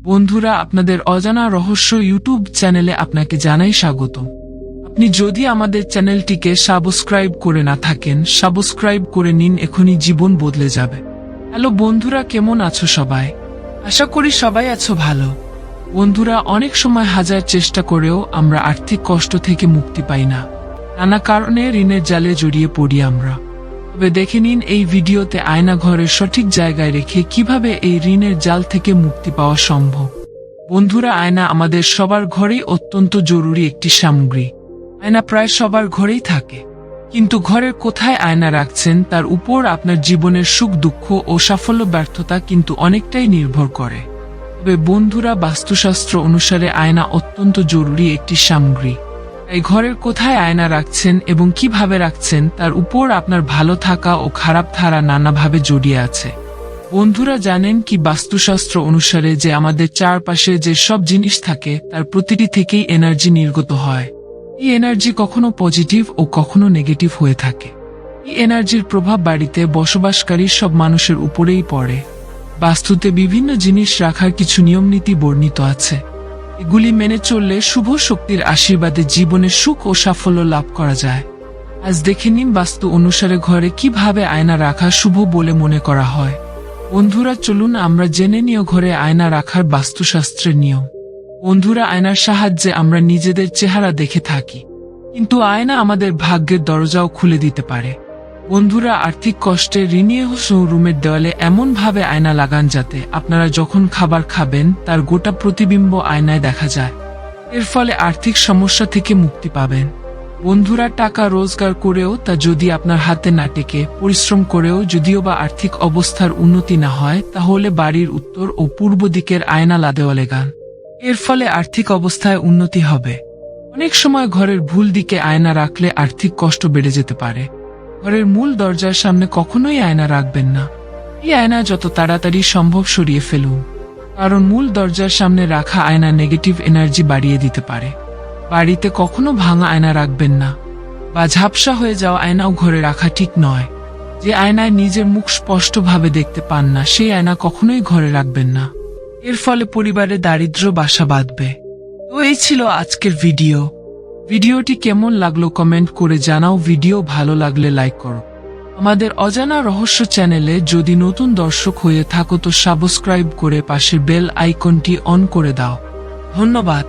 বন্ধুরা, আপনাদের অজানা রহস্য ইউটিউব চ্যানেলে আপনাকে জানাই স্বাগত। আপনি যদি আমাদের চ্যানেলটিকে সাবস্ক্রাইব করে না থাকেন, সাবস্ক্রাইব করে নিন, এখনই জীবন বদলে যাবে। হ্যালো বন্ধুরা, কেমন আছো সবাই? আশা করি সবাই আছো ভালো। বন্ধুরা, অনেক সময় হাজার চেষ্টা করেও আমরা আর্থিক কষ্ট থেকে মুক্তি পাই না। নানা কারণে ঋণের জালে জড়িয়ে পড়ি আমরা। তবে দেখে নিন এই ভিডিওতে আয়না ঘরের সঠিক জায়গায় রেখে কিভাবে এই ঋণের জাল থেকে মুক্তি পাওয়া সম্ভব। বন্ধুরা, আয়না আমাদের সবার ঘরেই অত্যন্ত জরুরি একটি সামগ্রী। আয়না প্রায় সবার ঘরেই থাকে, কিন্তু ঘরের কোথায় আয়না রাখছেন তার উপর আপনার জীবনের সুখ দুঃখ ও সাফল্য ব্যর্থতা কিন্তু অনেকটাই নির্ভর করে। তবে বন্ধুরা, বাস্তুশাস্ত্র অনুসারে আয়না অত্যন্ত জরুরি একটি সামগ্রী। এই ঘরের কোথায় আয়না রাখছেন এবং কিভাবে রাখছেন তার উপর আপনার ভালো থাকা ও খারাপ থাকা নানাভাবে জড়িয়ে আছে। বন্ধুরা, জানেন কি বাস্তুশাস্ত্র অনুসারে যে আমাদের চারপাশে যে সব জিনিস থাকে তার প্রতিটি থেকেই এনার্জি নির্গত হয়। এই এনার্জি কখনো পজিটিভ ও কখনো নেগেটিভ হয়ে থাকে। এই এনার্জির প্রভাব বাড়িতে বসবাসকারী সব মানুষের উপরেই পড়ে। বাস্তুতে বিভিন্ন জিনিস রাখার কিছু নিয়মনীতি বর্ণিত আছে। এগুলি মেনে চললে শুভ শক্তির আশীর্বাদে জীবনে সুখ ও সাফল্য লাভ করা যায়। আজ দেখে নিন বাস্তু অনুসারে ঘরে কিভাবে আয়না রাখা শুভ বলে মনে করা হয়। বন্ধুরা, চলুন আমরা জেনে নিই ঘরে আয়না রাখার বাস্তুশাস্ত্রের নিয়ম। বন্ধুরা, আয়নার সাহায্যে আমরা নিজেদের চেহারা দেখে থাকি, কিন্তু আয়না আমাদের ভাগ্যের দরজাও খুলে দিতে পারে। বন্ধুরা, আর্থিক কষ্টে ঋণী রুমের দেওয়ালে এমন ভাবে আয়না লাগান যাতে আপনারা যখন খাবার খাবেন তার গোটা প্রতিবিম্ব আয়নায় দেখা যায়। এর ফলে আর্থিক সমস্যা থেকে মুক্তি পাবেন। বন্ধুরা, টাকা রোজগার করেও তা যদি আপনার হাতে না টেকে, পরিশ্রম করেও যদিও বা আর্থিক অবস্থার উন্নতি না হয়, তাহলে বাড়ির উত্তর ও পূর্ব দিকের আয়না দেওয়ালে লাগান। এর ফলে আর্থিক অবস্থায় উন্নতি হবে। অনেক সময় ঘরের ভুল দিকে আয়না রাখলে আর্থিক কষ্ট বেড়ে যেতে পারে। ঘরের মূল দরজার সামনে কখনোই আয়না রাখবেন না। এই আয়না যত তাড়াতাড়ি সম্ভব সরিয়ে ফেলুন, কারণ মূল দরজার সামনে রাখা আয়না নেগেটিভ এনার্জি বাড়িয়ে দিতে পারে। বাড়িতে কখনো ভাঙা আয়না রাখবেন না, বা ঝাপসা হয়ে যাওয়া আয়নাও ঘরে রাখা ঠিক নয়। যে আয়নায় নিজের মুখ স্পষ্টভাবে দেখতে পান না, সেই আয়না কখনোই ঘরে রাখবেন না। এর ফলে পরিবারে দারিদ্র্য বাসা বাঁধবে। তো এই ছিল আজকের ভিডিওটি কেমন লাগলো কমেন্ট করে জানাও। ভিডিও ভালো লাগলে লাইক করো। আমাদের অজানা রহস্য চ্যানেলে যদি নতুন দর্শক হয়ে থাকো তো সাবস্ক্রাইব করে পাশের বেল আইকনটি অন করে দাও। ধন্যবাদ।